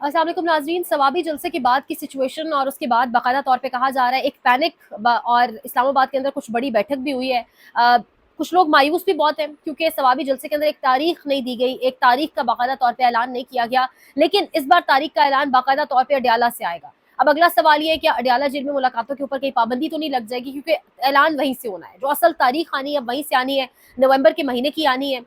अस्सलाम वालेकुम नाज़रीन, सवाबी जलसे के बाद की सिचुएशन और उसके बाद बाकायदा तौर पे कहा जा रहा है एक पैनिक और इस्लामाबाद के अंदर कुछ बड़ी बैठक भी हुई है। कुछ लोग मायूस भी बहुत हैं क्योंकि सवाबी जलसे के अंदर एक तारीख नहीं दी गई, एक तारीख का बाकायदा तौर पे ऐलान नहीं किया गया, लेकिन इस बार तारीख का ऐलान बाकायदा तौर पे अडयाला से आएगा। अब अगला सवाल ये है कि अडयाला जेल में मुलाकातों के ऊपर कहीं पाबंदी तो नहीं लग जाएगी, क्योंकि ऐलान वहीं से होना है, जो असल तारीख आनी है वहीं से आनी है, नवंबर के महीने की आनी है।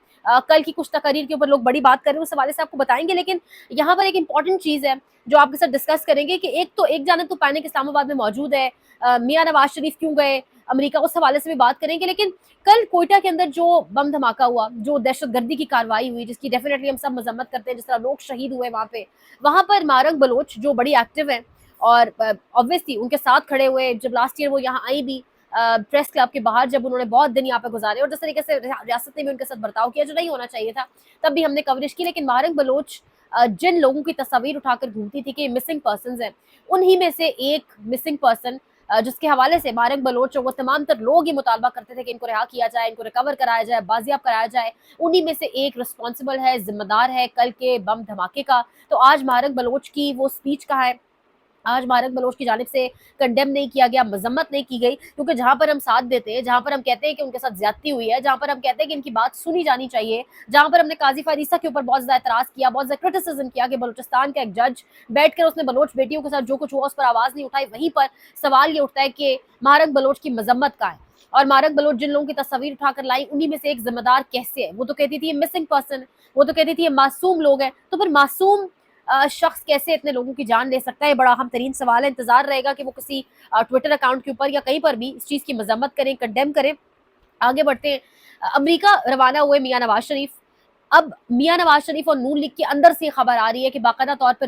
कल की कुछ तकरीर के ऊपर लोग बड़ी बात कर रहे हैं, उस हवाले से आपको बताएंगे, लेकिन यहाँ पर एक इंपॉर्टेंट चीज है जो आपके साथ डिस्कस करेंगे कि एक जानिब तो पैनिक इस्लामाबाद में मौजूद है, मियां नवाज शरीफ क्यों गए अमेरिका, उस हवाले से भी बात करेंगे। लेकिन कल कोयटा के अंदर जो बम धमाका हुआ, जो दहशतगर्दी की कार्रवाई हुई, जिसकी डेफिनेटली हम सब मजम्मत करते हैं, जिस तरह लोग शहीद हुए वहां पर मारंग बलोच जो बड़ी एक्टिव है और ऑब्वियसली उनके साथ खड़े हुए, जब लास्ट ईयर वो यहाँ आई भी प्रेस क्लब के बाहर, जब उन्होंने बहुत दिन यहाँ पे गुजारे और जिस तरीके से रियासत ने भी उनके साथ बर्ताव किया जो नहीं होना चाहिए था, तब भी हमने कवरेज की। लेकिन मारंग बलोच जिन लोगों की तस्वीर उठाकर घूमती थी कि मिसिंग पर्सन हैं, उन्हीं में से एक मिसिंग पर्सन जिसके हवाले से मारंग बलोच वो तमाम तर लोग ये मुतालबा करते थे कि इनको रिहा किया जाए, इनको रिकवर कराया जाए, बाजियाब कराया जाए, उन्हीं में से एक रिस्पॉन्सिबल है, जिम्मेदार है कल के बम धमाके का। तो आज मारंग बलोच की वो स्पीच कहाँ है? आज मारंग बलोच की जानिब से कंडेम नहीं किया गया, मजम्मत नहीं की गई, क्योंकि जहां पर हम साथ देते हैं, जहां पर हम कहते हैं कि उनके साथ ज्यादती हुई है, जहां पर हम कहते हैं कि इनकी बात सुनी जानी चाहिए, जहां पर हमने काजी फारिसा के ऊपर बहुत ज्यादा एतराज किया, बहुत ज्यादा क्रिटिसिज्म किया कि बलूचिस्तान का एक जज बैठकर उसने बलोच बेटियों के साथ जो कुछ हुआ उस पर आवाज नहीं उठाई, वहीं पर सवाल ये उठता है कि मारंग बलोच की मजम्मत का है। और मारंग बलोच जिन लोगों की तस्वीर उठाकर लाई, उन्हीं में से एक जिम्मेदार कैसे है? वो तो कहती थी मिसिंग पर्सन, वो तो कहती थी मासूम लोग हैं, तो फिर मासूम शख्स कैसे इतने लोगों की जान ले सकता है? बड़ा अहम तरीन सवाल है। इंतजार रहेगा कि वो किसी ट्विटर अकाउंट के ऊपर या कहीं पर भी इस चीज की मजम्मत करें, कंडेम करें। आगे बढ़ते हैं। अमेरिका रवाना हुए मियां नवाज शरीफ। अब मियां नवाज शरीफ और नून लीग के अंदर से खबर आ रही है कि बाकायदा तौर पर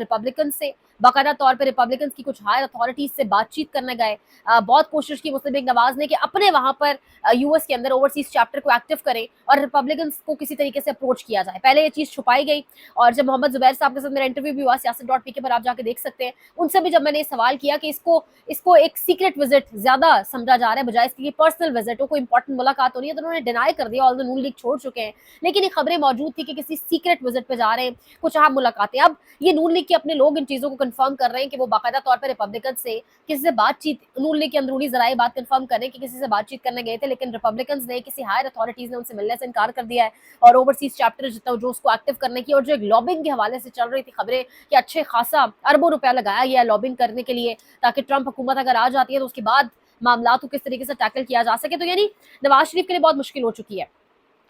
रिपब्लिकन की कुछ हायर अथॉरिटीज से बातचीत करने गए। बहुत कोशिश की मुस्लिम लीग नवाज ने कि अपने वहां पर यूएस के अंदर ओवरसीज चैप्टर को एक्टिव करें और रिपब्लिकन को किसी तरीके से अप्रोच किया जाए। पहले ये चीज छुपाई गई और जब मोहम्मद जुबैर साहब के साथ मेरा इंटरव्यू भी हुआ siyaset.pk पर, आप जाके देख सकते हैं, उनसे भी जब मैंने सवाल किया कि इसको एक सीक्रेट विजिट ज्यादा समझा जा रहा है बजाय इसकी पर्सनल विजिट हो, कोई इंपॉर्टेंट मुलाकात हो रही है, तो उन्होंने डिनाई कर दिया। ऑल नून लीग छोड़ चुके हैं, लेकिन ये खबरें मौजूद थी कि किसी सीक्रेट विजिट पे जा रहे हैं, कुछ अहम मुलाकातें। अब ये नून लीग के अपने लोग इन चीजों को कंफर्म कर रहे हैं कि वो बाकायदा तौर पर रिपब्लिकन से किसी से बातचीत, नून लीग के अंदरूनी जराए बात कंफर्म कर रहे हैं कि किसी से बातचीत करने गए थे, लेकिन रिपब्लिकन ने, किसी हायर अथॉरिटीज ने उनसे मिलने से इनकार कर दिया है और ओवरसीज चैप्टर जो उसको एक्टिव करने की, और जो एक लॉबिंग के हवाले से चल रही थी खबरें कि अच्छे खासा अरबों रुपया लगाया गया है लॉबिंग करने के लिए, ताकि ट्रंप हुकूमत अगर आ जाती है तो उसके बाद मामला को किस तरीके से टैकल किया जा सके। तो यानी नवाज शरीफ के लिए बहुत मुश्किल हो चुकी है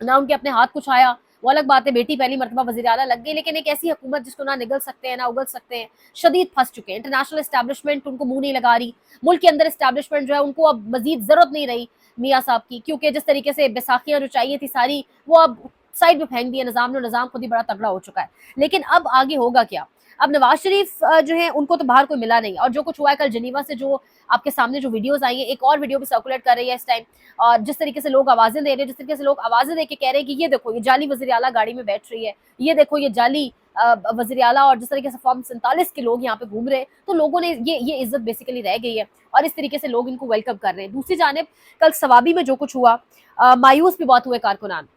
ना, उनके अपने हाथ कुछ आया, वो अलग बात है, बेटी पहली मरतबा वज़ीर आला लग गई, लेकिन एक ऐसी हुकूमत जिसको ना निगल सकते हैं ना उगल सकते हैं, शदीद फंस चुके हैं। इंटरनेशनल एस्टैब्लिशमेंट उनको मुंह नहीं लगा रही, मुल्क के अंदर एस्टैब्लिशमेंट जो है उनको अब मजीद जरूरत नहीं रही मियाँ साहब की, क्योंकि जिस तरीके से बैसाखियां जो चाहिए थी सारी वो अब साइड में फेंक दी है। निजाम खुद ही बड़ा तगड़ा हो चुका है। लेकिन अब आगे होगा क्या? अब नवाज शरीफ जो है उनको तो बाहर कोई मिला नहीं, और जो कुछ हुआ है कल जनीवा से, जो आपके सामने जो वीडियोस आई है, एक और वीडियो भी सर्कुलेट कर रही है इस टाइम, और जिस तरीके से लोग आवाजें दे रहे हैं, जिस तरीके से लोग आवाजें दे के कह रहे हैं कि ये देखो ये जाली वज़ीर आला गाड़ी में बैठ रही है, ये देखो ये जाली वज़ीर आला, और जिस तरीके से फॉर्म 47 के लोग यहाँ पे घूम रहे हैं, तो लोगों ने ये इज्जत बेसिकली रह गई है और इस तरीके से लोग इनको वेलकम कर रहे हैं। दूसरी जानिब कल सवाबी में जो कुछ हुआ, मायूस भी बहुत हुए कारकुनान।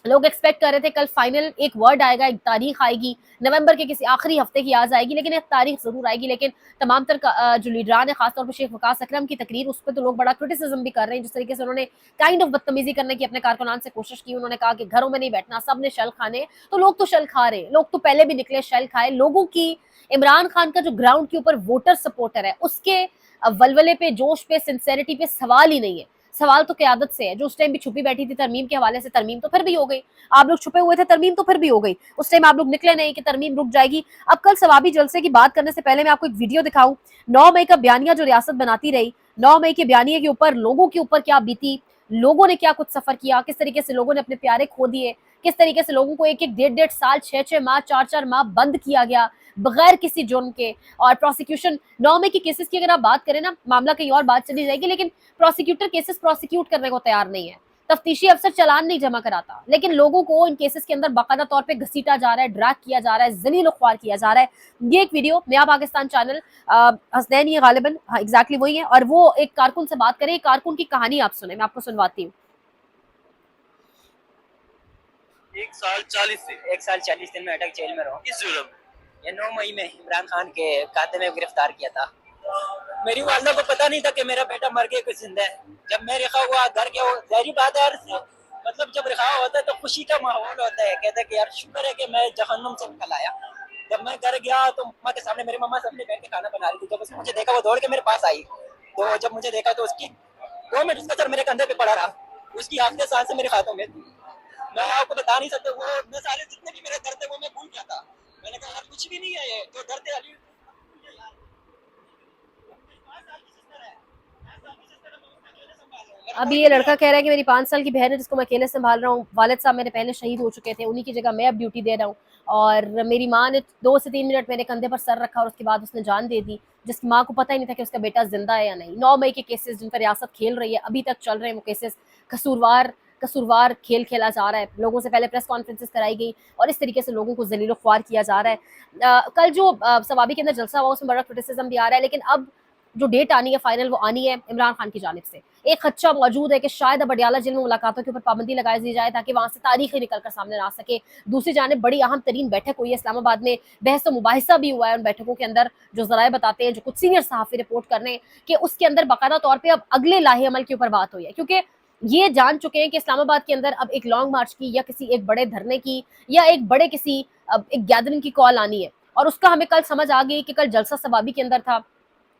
लोग एक्सपेक्ट कर रहे थे कल फाइनल एक वर्ड आएगा, एक तारीख आएगी, नवंबर के किसी आखिरी हफ्ते की आ जाएगी, लेकिन एक तारीख जरूर आएगी। लेकिन तमाम तर जो लीडरान है, खासतौर पर शेख वकास अकरम की तकरीर, उस पर तो लोग बड़ा क्रिटिसिज्म भी कर रहे हैं, जिस तरीके से उन्होंने काइंड ऑफ बदतमीजी करने की अपने कारकुनान से कोशिश की। उन्होंने कहा कि घरों में नहीं बैठना, सब ने शल खाने, तो लोग तो शल खा रहे, लोग तो पहले भी निकले शल खाए। लोगों की इमरान खान का जो ग्राउंड के ऊपर वोटर सपोर्टर है उसके वलवले पे, जोश पे, सिंसेरिटी पे सवाल ही नहीं है। सवाल तो क्यादत से है, जो उस टाइम भी छुपी बैठी थी तरमीम के हवाले से, तरमीम तो फिर भी हो गई। आप लोग छुपे हुए थे, तरमीम तो फिर भी हो गई। उस टाइम आप लोग निकले नहीं कि तरमीम रुक जाएगी। अब कल सवाबी जलसे की बात करने से पहले मैं आपको एक वीडियो दिखाऊं। 9 मई का बयानिया जो रियासत बनाती रही, 9 मई के बयानिया के ऊपर लोगों के ऊपर क्या बीती, लोगों ने क्या कुछ सफर किया, किस तरीके से लोगों ने अपने प्यारे खो दिए, किस तरीके से लोगों को एक एक डेढ़ डेढ़ साल, 6 6 माह, 4 4 माह बंद किया गया बगैर किसी जुर्म के। और प्रोसिक्यूशन 9 मई के केसेस की अगर आप बात करें ना, मामला कहीं और बात चली जाएगी, लेकिन प्रोसिक्यूटर केसेस प्रोसिक्यूट करने को तैयार नहीं है, तफ्तीशी अफसर चालान नहीं जमा कराता, लेकिन लोगों को इन केसेस के अंदर बाकायदा तौर पे घसीटा जा रहा है, ड्रैग किया जा रहा है, जलील ख्वार किया जा रहा है। ये एक वीडियो नया पाकिस्तान चैनल, हसनैन ये गालिबन, हाँ एग्जैक्टली वही है, और वो एक कारकुन से बात करें, कारकुन की कहानी आप सुने, मैं आपको सुनवाती हूँ। 1 साल 40 दिन में अटक जेल में रहो, किस जुर्म में? ये 9 मई में इमरान खान के खाते में गिरफ्तार किया था। मेरी वालदा को पता नहीं था कि मेरा बेटा मर गया कि जिंदा है। जब मैं रिहा हुआ घर के, वो जाहिर बात है यार, मतलब जब रिहा होता है तो खुशी का माहौल होता है, कहते हैं कि यार शुक्र है कि मैं जहन्नुम से निकल आया। जब मैं घर गया तो मम्मा के सामने मेरी मम्मा सामने बैठ के खाना बना रही थी, जब उसने मुझे देखा वो दौड़ के मेरे पास आई। तो जब मुझे देखा तो उसकी 2 मिनट उसका सर मेरे कंधे पे पड़ा रहा, उसकी आखिरी सांसें मेरे हाथों में थी। मैं आपको बता नहीं सकता, वो मैं सारे जितने भी मेरे दर्द थे वो मैं भूल गया था। मैंने कहा यार कुछ भी नहीं है, ये जो दर्द है अली अब ये लड़का कह रहा है कि मेरी 5 साल की बहन है जिसको मैं अकेले संभाल रहा हूँ, वालिद साहब मेरे पहले शहीद हो चुके थे, उन्हीं की जगह मैं अब ड्यूटी दे रहा हूँ, और मेरी माँ ने 2 से 3 मिनट मेरे कंधे पर सर रखा और उसके बाद उसने जान दे दी, जिसकी माँ को पता ही नहीं था कि उसका बेटा जिंदा है या नहीं। 9 मई के केसेस जिन पर रियासत खेल रही है अभी तक चल रहे हैं वो केसेस, कसूरवार कसूरवार खेल खेला जा रहा है, लोगों से पहले प्रेस कॉन्फ्रेंसेस कराई गई और इस तरीके से लोगों को जलीलो ख्वार किया जा रहा है। कल जो सवाबी के अंदर जलसा हुआ उसमें बड़ा क्रिटिसिज्म भी आ रहा है, लेकिन अब जो डेट आनी है फाइनल वो आनी है इमरान खान की जानिब से। एक खदशा मौजूद है कि शायद अब अडियाला जेल में मुलाकातों के ऊपर पाबंदी लगाई दी जाए ताकि वहां से तारीख ही निकल कर सामने आ सके। दूसरी जानिब बड़ी अहम तरीन बैठक हुई है इस्लामाबाद में, बहस और मुबाहिसा भी हुआ है उन बैठकों के अंदर, जो जराए बताते हैं, जो कुछ सीनियर सहाफी रिपोर्ट कर रहे हैं कि उसके अंदर बाकायदा तौर पर अब अगले लाहे अमल के ऊपर बात हुई है, क्योंकि ये जान चुके हैं कि इस्लामाबाद के अंदर अब एक लॉन्ग मार्च की या किसी एक बड़े धरने की या एक बड़े किसी एक गैदरिंग की कॉल आनी है। और उसका हमें कल समझ आ गई कि कल जलसा सवाबी के अंदर था,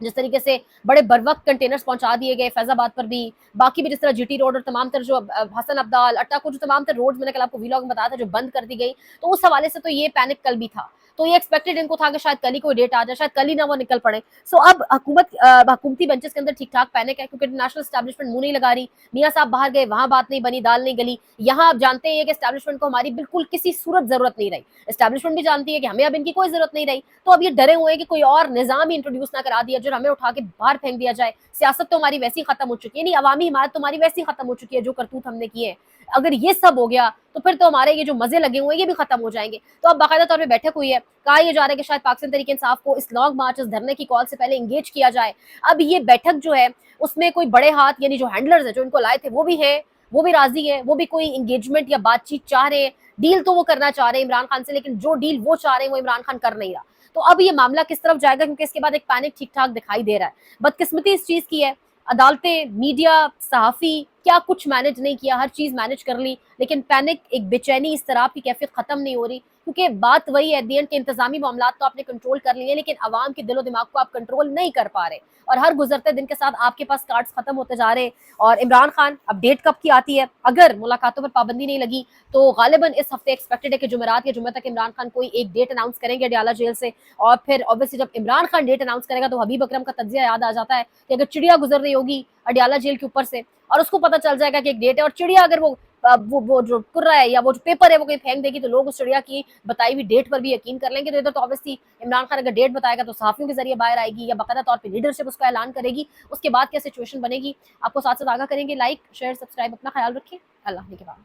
जिस तरीके से बड़े बर वक्त कंटेनर्स पहुंचा दिए गए फैजाबाद पर भी, बाकी भी जिस तरह जीटी रोड और तमाम तर जो हसन अब्दाल अट्टा को जो तमाम तर रोड मैंने कल आपको वीलॉग में बताया था जो बंद कर दी गई, तो उस हवाले से तो ये पैनिक कल भी था। तो ये एक्सपेक्टेड इनको था कि शायद कल ही कोई डेट आ जाए, शायद कल ही ना वो निकल पड़े। सो अब हुकूमती बेंचेस के अंदर ठीक ठाक पैनिक है, क्योंकि इंटरनेशनल स्टैब्लिशमेंट मुंह नहीं लगा रही। मियाँ साहब बाहर गए, वहां बात नहीं बनी, दाल नहीं गली। यहाँ आप जानते हैं कि स्टैब्लिशमेंट को हमारी बिल्कुल किसी सूरत जरूरत नहीं रही, स्टैब्लिशमेंट भी जानती है कि हमें अब इनकी कोई जरूरत नहीं रही। तो अब ये डरे हुए हैं कि कोई और निजाम ही इंट्रोड्यूस ना करा दिया जो हमें उठा के बाहर फेंक दिया जाए। सियासत तो हमारी वैसी खत्म हो चुकी है, नहीं अवामी हिमायत तो हमारी वैसी खत्म हो चुकी है, जो करतूत हमने किए हैं। अगर ये सब हो गया तो फिर तो हमारे ये जो मजे लगे हुए हैं ये भी खत्म हो जाएंगे। तो अब बाकायदा तौर पर बैठक हुई है, कहा यह जा रहा है कि शायद पाकिस्तान तहरीक इंसाफ को इस लॉन्ग मार्च, इस धरने की कॉल से पहले इंगेज किया जाए। अब ये बैठक जो है उसमें कोई बड़े हाथ यानी जो हैंडलर्स है जो इनको लाए थे वो भी है, वो भी राजी है, वो भी कोई इंगेजमेंट या बातचीत चाह रहे हैं। डील तो वो करना चाह रहे हैं इमरान खान से, लेकिन जो डील वो चाह रहे हैं वो इमरान खान कर नहीं रहा। तो अब ये मामला किस तरफ जाएगा, क्योंकि इसके बाद एक पैनिक ठीक ठाक दिखाई दे रहा है। बदकिस्मती इस चीज की है, अदालतें, मीडिया, सहाफी क्या कुछ मैनेज नहीं किया, हर चीज मैनेज कर ली, लेकिन पैनिक, एक बेचैनी, इस तरह की कैफियत खत्म नहीं हो रही। क्योंकि बात वही है, दी एंड के इंतजामी मामला तो आपने कंट्रोल कर लिए, लेकिन आवाम के दिलो दिमाग को आप कंट्रोल नहीं कर पा रहे, और हर गुजरते दिन के साथ आपके पास कार्ड्स खत्म होते जा रहे हैं। और इमरान खान, अब डेट कब की आती है, अगर मुलाकातों पर पाबंदी नहीं लगी तो गालिबन इस हफ्ते एक्सपेक्टेड है कि जुमेरात या जुमे तक इमरान खान कोई एक डेट अनाउंस करेंगे अडियाला जेल से। और फिर ऑब्वियसली जब इमरान खान डेट अनाउंस करेगा तो हबीब अकरम का तज्जिया याद आ जाता है कि अगर चिड़िया गुजर रही होगी अडियाला जेल के ऊपर से और उसको पता चल जाएगा कि एक डेट है, और चिड़िया अगर वो जो कुर्रा है या वो जो पेपर है वो कहीं फेंक देगी, तो लोग उस चिड़िया की बताई हुई डेट पर भी यकीन कर लेंगे। तो इधर तो ऑब्वियसली इमरान खान अगर डेट बताएगा तो सहाफियों के जरिए बाहर आएगी या बाकायदा तौर पर लीडरशिप उसका ऐलान करेगी। उसके बाद क्या सिचुएशन बनेगी आपको साथ साथ आगाह करेंगे। लाइक शेयर सब्सक्राइब, अपना ख्याल रखिए, अल्लाह के बाद।